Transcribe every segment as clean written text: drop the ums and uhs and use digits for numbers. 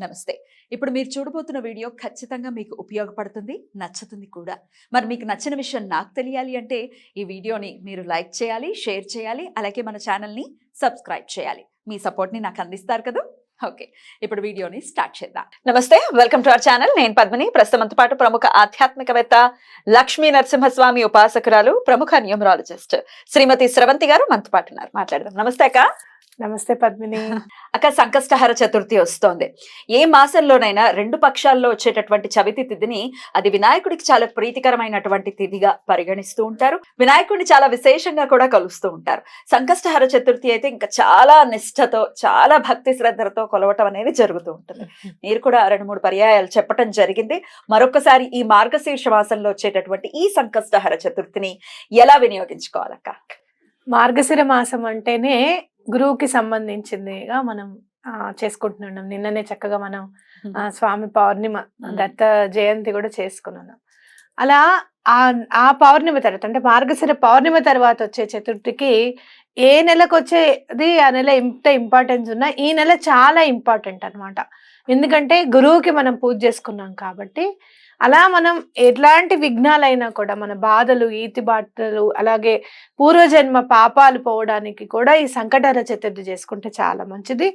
నమస్తే. ఇప్పుడు మీరు చూడబోతున్న వీడియో ఖచ్చితంగా మీకు ఉపయోగపడుతుంది, నచ్చుతుంది కూడా. మరి మీకు నచ్చిన విషయం నాకు తెలియాలి అంటే ఈ వీడియోని మీరు లైక్ చేయాలి, షేర్ చేయాలి, అలాగే మన ఛానల్ని సబ్స్క్రైబ్ చేయాలి. మీ సపోర్ట్ని నాకు అందిస్తారు కదా. ఓకే, ఇప్పుడు వీడియోని స్టార్ట్ చేద్దాం. నమస్తే, వెల్కమ్ టు అవర్ ఛానల్. నేను పద్మిని. ప్రస్తుతంతో పాటు ప్రముఖ ఆధ్యాత్మికవేత్త, లక్ష్మీ నరసింహస్వామి ఉపాసకురాలు, ప్రముఖ న్యూమరాలజిస్ట్ శ్రీమతి స్రవంతి గారు మనతో పాటు ఉన్నారు. మాట్లాడదాం. నమస్తే అక్క. నమస్తే పద్మిని. అక్క, సంకష్టహర చతుర్థి వస్తోంది. ఏ మాసంలోనైనా రెండు పక్షాల్లో వచ్చేటటువంటి చవితి తిథిని అది వినాయకుడికి చాలా ప్రీతికరమైనటువంటి తిథిగా పరిగణిస్తూ ఉంటారు. వినాయకుడిని చాలా విశేషంగా కూడా కలుస్తూ ఉంటారు. సంకష్టహర చతుర్థి అయితే ఇంకా చాలా నిష్ఠతో, చాలా భక్తి శ్రద్ధలతో కొలవటం అనేది జరుగుతూ ఉంటుంది. మీరు కూడా 2-3 పర్యాయాలు చెప్పటం జరిగింది. మరొకసారి ఈ మార్గశీర్ష మాసంలో వచ్చేటటువంటి ఈ సంకష్టహర చతుర్థిని ఎలా వినియోగించుకోవాలక్క? మార్గశిర మాసం అంటేనే గురువుకి సంబంధించిందిగా మనం చేసుకుంటున్నాం. నిన్ననే చక్కగా మనం స్వామి పౌర్ణిమ, దత్త జయంతి కూడా చేసుకున్నాం. అలా ఆ పౌర్ణిమ తర్వాత అంటే మార్గశిర పౌర్ణిమ తర్వాత వచ్చే చతుర్థికి ఏ నెలకు వచ్చేది ఆ నెల ఎంత ఇంపార్టెన్స్ ఉన్నా ఈ నెల చాలా ఇంపార్టెంట్ అన్నమాట. ఎందుకంటే గురువుకి మనం పూజ చేసుకున్నాం కాబట్టి అలా మనం ఎట్లాంటి విఘ్నాలైనా కూడా, మన బాధలు, ఈతిబాటలు, అలాగే పూర్వజన్మ పాపాలు పోవడానికి కూడా ఈ సంకటహర చతుర్థి చేసుకుంటే చాలా మంచిది.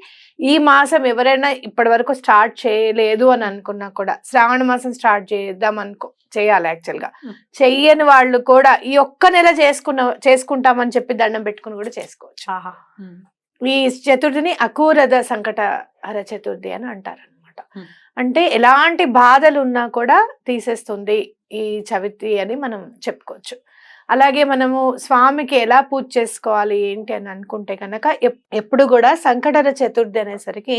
ఈ మాసం ఎవరైనా ఇప్పటి వరకు స్టార్ట్ చేయలేదు అని అనుకున్నా కూడా, శ్రావణ మాసం స్టార్ట్ చేయాలి యాక్చువల్గా. చెయ్యని వాళ్ళు కూడా ఈ ఒక్క నెల చేసుకుంటామని చెప్పి దండం పెట్టుకుని కూడా చేసుకోవచ్చు. ఈ చతుర్థిని అకూరద సంకటహర చతుర్థి అని అంటారు అనమాట. అంటే ఎలాంటి బాధలు ఉన్నా కూడా తీసేస్తుంది ఈ చవితి అని మనం చెప్పుకోవచ్చు. అలాగే మనము స్వామికి ఎలా పూజ చేసుకోవాలి ఏంటి అని అనుకుంటే కనుక ఎప్పుడు కూడా సంకటహర చతుర్థి అనేసరికి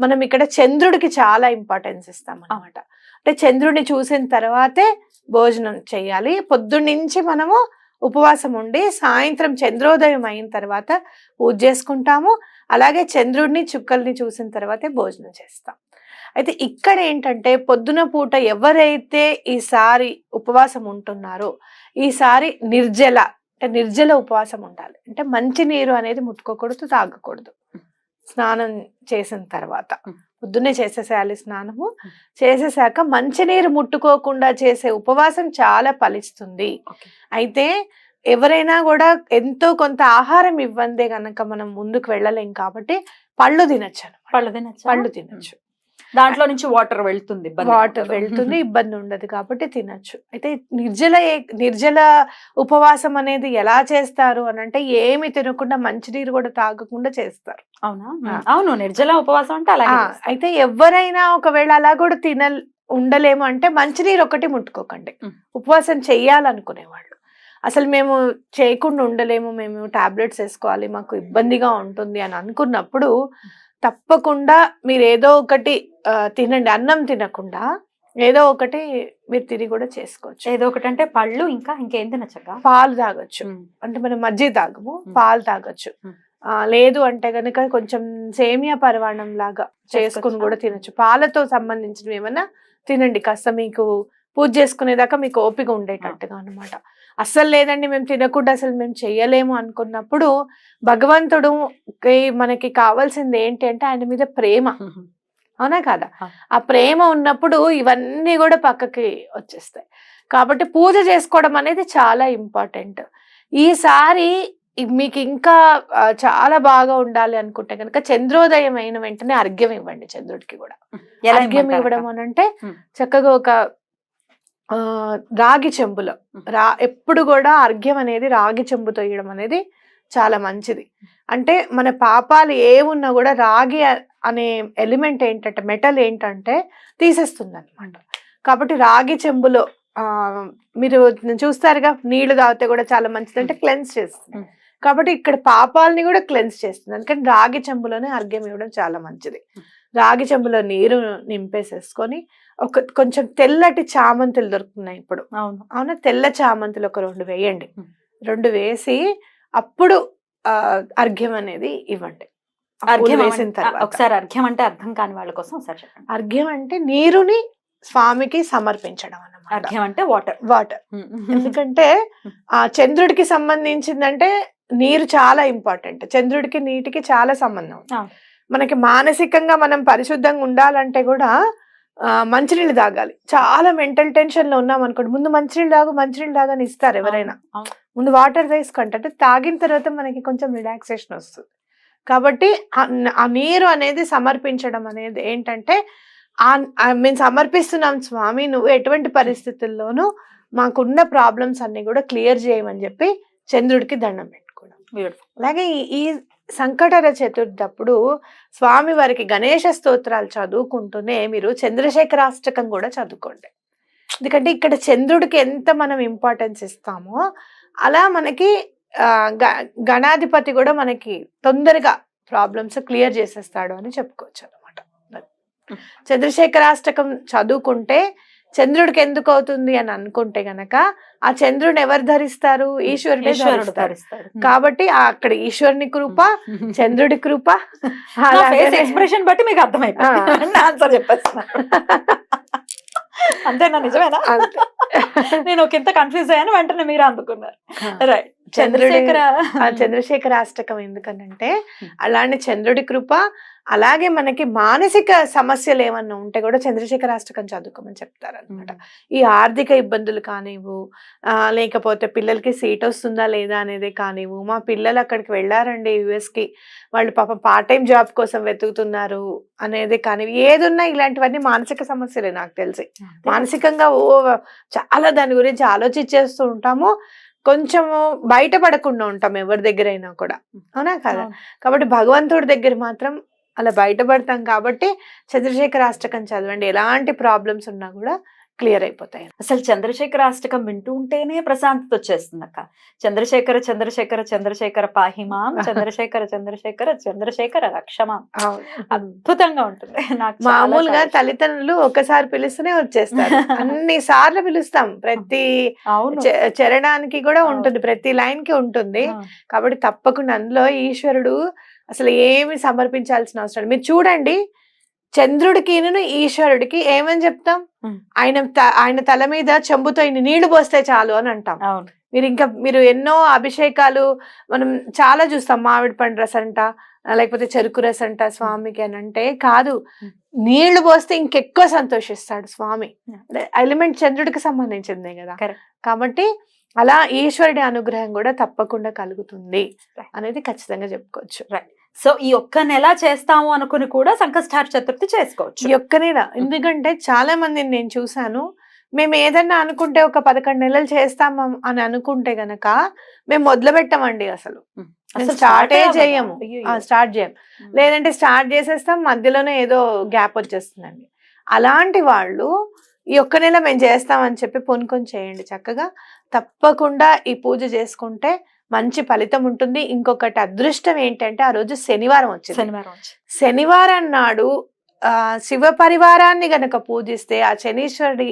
మనం ఇక్కడ చంద్రుడికి చాలా ఇంపార్టెన్స్ ఇస్తాం అన్నమాట. అంటే చంద్రుడిని చూసిన తర్వాతే భోజనం చేయాలి. పొద్దున్నుంచి మనము ఉపవాసం ఉండి సాయంత్రం చంద్రోదయం అయిన తర్వాత పూజ చేసుకుంటాము. అలాగే చంద్రుడిని చుక్కల్ని చూసిన తర్వాతే భోజనం చేస్తాం. అయితే ఇక్కడ ఏంటంటే పొద్దున పూట ఎవరైతే ఈసారి ఉపవాసం ఉంటున్నారో ఈసారి నిర్జల ఉపవాసం ఉండాలి. అంటే మంచినీరు అనేది ముట్టుకోకూడదు, తాగకూడదు. స్నానం చేసిన తర్వాత పొద్దున్నే చేసేసేయాలి. స్నానము చేసేసాక మంచినీరు ముట్టుకోకుండా చేసే ఉపవాసం చాలా ఫలిస్తుంది. అయితే ఎవరైనా కూడా ఎంతో కొంత ఆహారం ఇవ్వందే గనక మనం ముందుకు వెళ్ళలేం కాబట్టి పళ్ళు తినచ్చు. దాంట్లో నుంచి వాటర్ వెళ్తుంది, ఇబ్బంది ఉండదు కాబట్టి తినచ్చు. అయితే నిర్జల ఉపవాసం అనేది ఎలా చేస్తారు అని అంటే ఏమి తినకుండా మంచినీరు కూడా తాగకుండా చేస్తారు. అవును, నిర్జల ఉపవాసం అంటే అలా. అయితే ఎవరైనా ఒకవేళ అలా కూడా ఉండలేము అంటే మంచినీరు ఒకటి ముట్టుకోకండి. ఉపవాసం చెయ్యాలనుకునేవాళ్ళు, అసలు మేము చేయకుండా ఉండలేము, మేము టాబ్లెట్స్ వేసుకోవాలి, మాకు ఇబ్బందిగా ఉంటుంది అని అనుకున్నప్పుడు తప్పకుండా మీరు ఏదో ఒకటి తినండి. అన్నం తినకుండా ఏదో ఒకటి మీరు తిని కూడా చేసుకోవచ్చు. ఏదో ఒకటి అంటే పళ్ళు, ఇంకేం తినచ్చక? పాలు తాగొచ్చు. అంటే మనం మజ్జిగ తాగము, పాలు తాగొచ్చు. లేదు అంటే గనుక కొంచెం సేమియా పరవాణం లాగా చేసుకుని కూడా తినచ్చు. పాలతో సంబంధించినవి ఏమన్నా తినండి, కాస్త మీకు పూజ చేసుకునేదాకా మీకు ఓపిక ఉండేటట్టుగా అనమాట. అస్సలు లేదండి మేము తినకుండా అసలు మేము చెయ్యలేము అనుకున్నప్పుడు భగవంతుడు మనకి కావాల్సింది ఏంటి అంటే ఆయన మీద ప్రేమ. అవునా కాదా? ఆ ప్రేమ ఉన్నప్పుడు ఇవన్నీ కూడా పక్కకి వచ్చేస్తాయి. కాబట్టి పూజ చేసుకోవడం అనేది చాలా ఇంపార్టెంట్. ఈసారి మీకు ఇంకా చాలా బాగా ఉండాలి అనుకుంటే కనుక చంద్రోదయం అయిన వెంటనే అర్ఘ్యం ఇవ్వండి. చంద్రుడికి కూడా అర్ఘ్యం ఇవ్వడం అని అంటే చక్కగా ఒక రాగి చెంబులో ఎప్పుడు కూడా అర్ఘ్యం అనేది రాగి చెంబుతో ఇవ్వడం అనేది చాలా మంచిది. అంటే మన పాపాలు ఏమున్నా కూడా రాగి అనే ఎలిమెంట్ ఏంటంటే, మెటల్ ఏంటంటే తీసేస్తుంది అనమాట. కాబట్టి రాగి చెంబులో మీరు చూస్తారుగా, నీళ్లు తాగితే కూడా చాలా మంచిది, అంటే క్లెన్స్ చేస్తుంది. కాబట్టి ఇక్కడ పాపాలని కూడా క్లెన్స్ చేస్తుంది. అందుకని రాగి చెంబులోనే అర్ఘ్యం ఇవ్వడం చాలా మంచిది. రాగి చెంబులో నీరు నింపేసేసుకొని కొంచెం తెల్లటి చామంతులు దొరుకుతున్నాయి ఇప్పుడు. అవునా, తెల్ల చామంతులు ఒక 2 వేయండి. 2 వేసి అప్పుడు అర్ఘ్యం అనేది ఇవ్వండి. వేసిన తర్వాత ఒకసారి అర్ఘ్యం అంటే అర్థం కాని వాళ్ళ కోసం ఒకసారి చెప్పండి. అర్ఘ్యం అంటే నీరుని స్వామికి సమర్పించడం అన్నమాట. అర్ఘ్యం అంటే వాటర్. ఎందుకంటే ఆ చంద్రుడికి సంబంధించిందంటే నీరు చాలా ఇంపార్టెంట్. చంద్రుడికి నీటికి చాలా సంబంధం. మనకి మానసికంగా మనం పరిశుద్ధంగా ఉండాలంటే కూడా మంచినీళ్ళు తాగాలి. చాలా మెంటల్ టెన్షన్ లో ఉన్నాం అనుకోండి, ముందు మంచినీళ్ళు తాగని ఇస్తారు ఎవరైనా. ముందు వాటర్ తీసుకుంటే అంటే తాగిన తర్వాత మనకి కొంచెం రిలాక్సేషన్ వస్తుంది. కాబట్టి ఆ నీరు అనేది సమర్పించడం అనేది ఏంటంటే మేము సమర్పిస్తున్నాం స్వామి, నువ్వు ఎటువంటి పరిస్థితుల్లోనూ మాకున్న ప్రాబ్లమ్స్ అన్ని కూడా క్లియర్ చేయమని చెప్పి చంద్రుడికి దండం పెట్టుకోవడం. అలాగే ఈ సంకటహర చతుర్థి అప్పుడు స్వామి వారికి గణేష స్తోత్రాలు చదువుకుంటూనే మీరు చంద్రశేఖరాష్టకం కూడా చదువుకోండి. ఎందుకంటే ఇక్కడ చంద్రుడికి ఎంత మనం ఇంపార్టెన్స్ ఇస్తామో అలా మనకి గణాధిపతి కూడా మనకి తొందరగా ప్రాబ్లమ్స్ క్లియర్ చేసేస్తాడు అని చెప్పుకోవచ్చు అనమాట. చంద్రశేఖరాష్టకం చదువుకుంటే చంద్రుడికి ఎందుకు అవుతుంది అని అనుకుంటే గనక ఆ చంద్రుని ఎవరు ధరిస్తారు? ఈశ్వరుడే ధరిస్తారు. కాబట్టి అక్కడ ఈశ్వరుని కృప, చంద్రుడి కృప, ఎక్స్ప్రెషన్ బట్టి మీకు అర్థమైపోయింది ఆన్సర్ చెప్పేస్తున్నా. అంతేనా? నిజమేనా? నేను ఒక ఇంత కన్ఫ్యూజ్ అయ్యాను, వెంటనే మీరు అందుకున్నారు. రైట్. చంద్రశేఖరాష్టకం ఎందుకనంటే అలానే చంద్రుడి కృప, అలాగే మనకి మానసిక సమస్యలు ఏమన్నా ఉంటే కూడా చంద్రశేఖరాష్టకం చదువుకోమని చెప్తారు అనమాట. ఈ ఆర్థిక ఇబ్బందులు కానివ్వు, లేకపోతే పిల్లలకి సీట్ వస్తుందా లేదా అనేది కానివ్వు. మా పిల్లలు అక్కడికి వెళ్ళారండి US కి, వాళ్ళు పాపం పార్ట్ టైం జాబ్ కోసం వెతుకుతున్నారు అనేది కానివ్వు, ఏదున్నా ఇలాంటివన్నీ మానసిక సమస్యలే నాకు తెలిసి. మానసికంగా చాలా దాని గురించి ఆలోచించేస్తూ ఉంటాము, కొంచెము బయటపడకుండా ఉంటాం ఎవరి దగ్గరైనా కూడా, అవునా కదా? కాబట్టి భగవంతుడి దగ్గర మాత్రం అలా బయటపడతాం. కాబట్టి చంద్రశేఖరాష్టకం చదవండి, ఎలాంటి ప్రాబ్లమ్స్ ఉన్నా కూడా క్లియర్ అయిపోతాయి. అసలు చంద్రశేఖరాష్టకం వింటూ ఉంటేనే ప్రశాంతత వచ్చేస్తుంది అక్క. చంద్రశేఖర చంద్రశేఖర చంద్రశేఖర పాహిమాం, చంద్రశేఖర చంద్రశేఖర చంద్రశేఖర రక్షమాం. అద్భుతంగా ఉంటుంది. నాకు మామూలుగా తల్లిదండ్రులు ఒకసారి పిలుస్తూనే వచ్చేస్తారు, అన్ని సార్లు పిలుస్తాం, ప్రతి చరణానికి కూడా ఉంటుంది, ప్రతి లైన్ కి ఉంటుంది. కాబట్టి తప్పకుండా అందులో ఈశ్వరుడు అసలు ఏమి సమర్పించాల్సిన అవసరం. మీరు చూడండి, చంద్రుడికి ఈశ్వరుడికి ఏమని చెప్తాం? ఆయన తల మీద చెంబుతో ఇన్ని నీళ్లు పోస్తే చాలు అని అంటాం. మీరు ఎన్నో అభిషేకాలు మనం చాలా చూస్తాం, మామిడి పండు రసంట, లేకపోతే చెరుకు రసంట స్వామికి అని. అంటే కాదు, నీళ్లు పోస్తే ఇంకెక్కువ సంతోషిస్తాడు స్వామి. ఎలిమెంట్ చంద్రుడికి సంబంధించిందే కదా. కాబట్టి అలా ఈశ్వరుడి అనుగ్రహం కూడా తప్పకుండా కలుగుతుంది అనేది ఖచ్చితంగా చెప్పుకోవచ్చు. సో ఈ ఒక్క నెల చేస్తాము అనుకుని కూడా సంకష్టహార చతుర్థి చేసుకోవచ్చు. ఈ ఒక్క నెల, ఎందుకంటే చాలా మందిని నేను చూసాను, మేము ఏదన్నా అనుకుంటే ఒక 11 నెలలు చేస్తాము అని అనుకుంటే గనక మేము మొదలు పెట్టామండి, అసలు స్టార్ట్ చేయము. లేదంటే స్టార్ట్ చేసేస్తాం, మధ్యలోనే ఏదో గ్యాప్ వచ్చేస్తుందండి. అలాంటి వాళ్ళు ఈ ఒక్క నెల మేము చేస్తామని చెప్పి పొనుకొని చేయండి చక్కగా. తప్పకుండా ఈ పూజ చేసుకుంటే మంచి ఫలితం ఉంటుంది. ఇంకొకటి అదృష్టం ఏంటంటే ఆ రోజు శనివారం వచ్చింది. శనివారం నాడు శివ పరివారాన్ని గనక పూజిస్తే ఆ శనీశ్వరుడి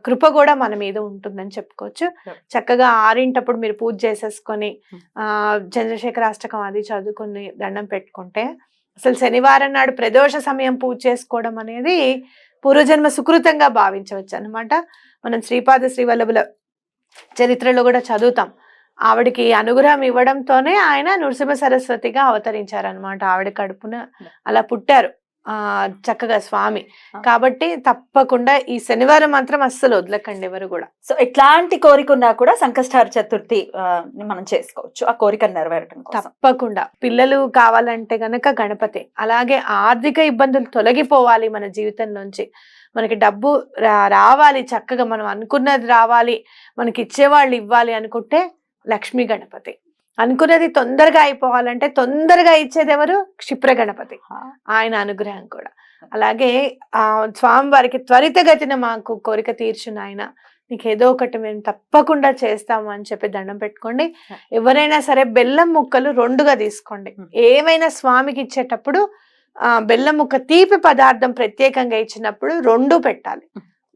కృప కూడా మన మీద ఉంటుందని చెప్పుకోవచ్చు. చక్కగా 6 మీరు పూజ చేసేసుకొని చంద్రశేఖరాష్టకం అది చదువుకొని దండం పెట్టుకుంటే, అసలు శనివారం నాడు ప్రదోష సమయం పూజ చేసుకోవడం అనేది పూర్వజన్మ సుకృతంగా భావించవచ్చు అన్నమాట. మనం శ్రీపాద శ్రీవల్లభుల చరిత్రలో కూడా చదువుతాం, ఆవిడికి అనుగ్రహం ఇవ్వడంతోనే ఆయన నృసింహ సరస్వతిగా అవతరించారనమాట. ఆవిడ కడుపున అలా పుట్టారు చక్కగా స్వామి. కాబట్టి తప్పకుండా ఈ శనివారం మాత్రం అస్సలు వదలకండి ఎవరు కూడా. సో ఎట్లాంటి కోరిక ఉన్నా కూడా సంకష్టహార చతుర్థి మనం చేసుకోవచ్చు, ఆ కోరిక నెరవేరటం తప్పకుండా. పిల్లలు కావాలంటే గనక గణపతి, అలాగే ఆర్థిక ఇబ్బందులు తొలగిపోవాలి మన జీవితంలోంచి, మనకి డబ్బు రావాలి, చక్కగా మనం అనుకున్నది రావాలి, మనకి ఇచ్చేవాళ్ళు ఇవ్వాలి అనుకుంటే లక్ష్మీ గణపతి. అనుకున్నది తొందరగా అయిపోవాలంటే తొందరగా ఇచ్చేది ఎవరు? క్షిప్ర గణపతి, ఆయన అనుగ్రహం కూడా. అలాగే స్వామివారికి త్వరితగతిన మాకు కోరిక తీర్చున ఆయన, నీకు ఏదో ఒకటి మేము తప్పకుండా చేస్తాము అని చెప్పి దండం పెట్టుకోండి. ఎవరైనా సరే బెల్లం ముక్కలు 2గా తీసుకోండి. ఏమైనా స్వామికి ఇచ్చేటప్పుడు బెల్లం ముక్క తీపి పదార్థం ప్రత్యేకంగా ఇచ్చినప్పుడు 2 పెట్టాలి.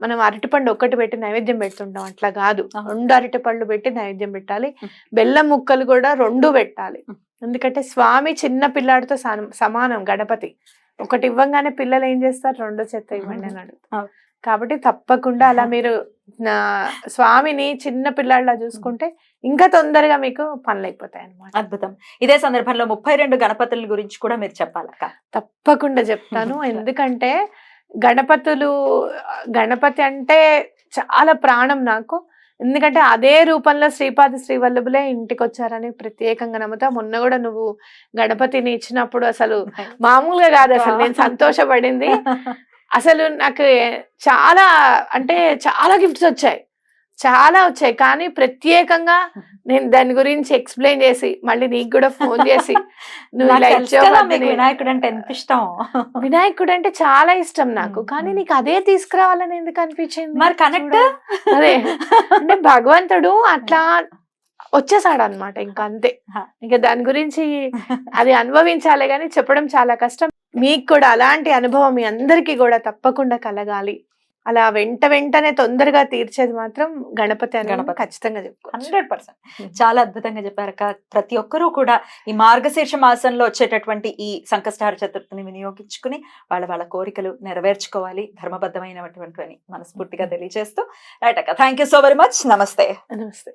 మనం అరటిపండు ఒక్కటి పెట్టి నైవేద్యం పెడుతుంటాం, అట్లా కాదు, 2 అరటిపళ్ళు పెట్టి నైవేద్యం పెట్టాలి. బెల్లం ముక్కలు కూడా 2 పెట్టాలి. ఎందుకంటే స్వామి చిన్న పిల్లాడితో సమానం గణపతి. ఒకటి ఇవ్వంగానే పిల్లలు ఏం చేస్తారు? 2 చేత ఇవ్వండి అని అడుగుతారు. కాబట్టి తప్పకుండా అలా మీరు నా స్వామిని చిన్న పిల్లాడిలా చూసుకుంటే ఇంకా తొందరగా మీకు పనులు అయిపోతాయి అన్నమాట. అద్భుతం. ఇదే సందర్భంలో 32 గణపతుల గురించి కూడా మీరు చెప్పాలక్క. తప్పకుండా చెప్తాను. ఎందుకంటే గణపతి అంటే చాలా ప్రాణం నాకు. ఎందుకంటే అదే రూపంలో శ్రీపాద శ్రీవల్లభులే ఇంటికి వచ్చారని ప్రత్యేకంగా నమ్ముతా. మొన్న కూడా నువ్వు గణపతిని ఇచ్చినప్పుడు అసలు మామూలుగా కాదు, అసలు నేను సంతోషపడింది. అసలు నాకు చాలా అంటే చాలా గిఫ్ట్స్ వచ్చాయి, చాలా వచ్చాయి. కానీ ప్రత్యేకంగా నేను దాని గురించి ఎక్స్ప్లెయిన్ చేసి మళ్ళీ నీకు కూడా ఫోన్ చేసి నువ్వు ఇలా ఇచ్చావు. వినాయకుడు అంటే ఎంత ఇష్టం. వినాయకుడు అంటే చాలా ఇష్టం నాకు, కానీ నీకు అదే తీసుకురావాలని ఎందుకు అనిపించింది? మరి కనెక్ట్ అదే అంటే భగవంతుడు అట్లా వచ్చేసాడు అనమాట. ఇంకా అంతే, ఇంకా దాని గురించి అది అనుభవించాలి కానీ చెప్పడం చాలా కష్టం. మీకు కూడా అలాంటి అనుభవం మీ అందరికీ కూడా తప్పకుండా కలగాలి. అలా వెంటనే తొందరగా తీర్చేది మాత్రం గణపతి అని ఖచ్చితంగా చెప్పుకోవచ్చు. 100%. చాలా అద్భుతంగా చెప్పారక్క. ప్రతి ఒక్కరూ కూడా ఈ మార్గశీర్ష మాసంలో వచ్చేటటువంటి ఈ సంకష్టహార చతుర్థిని వినియోగించుకుని వాళ్ళ కోరికలు నెరవేర్చుకోవాలి, ధర్మబద్ధమైనటువంటి మనస్ఫూర్తిగా తెలియజేస్తూ రైట్ అక్క. Thank you so very much. నమస్తే. నమస్తే.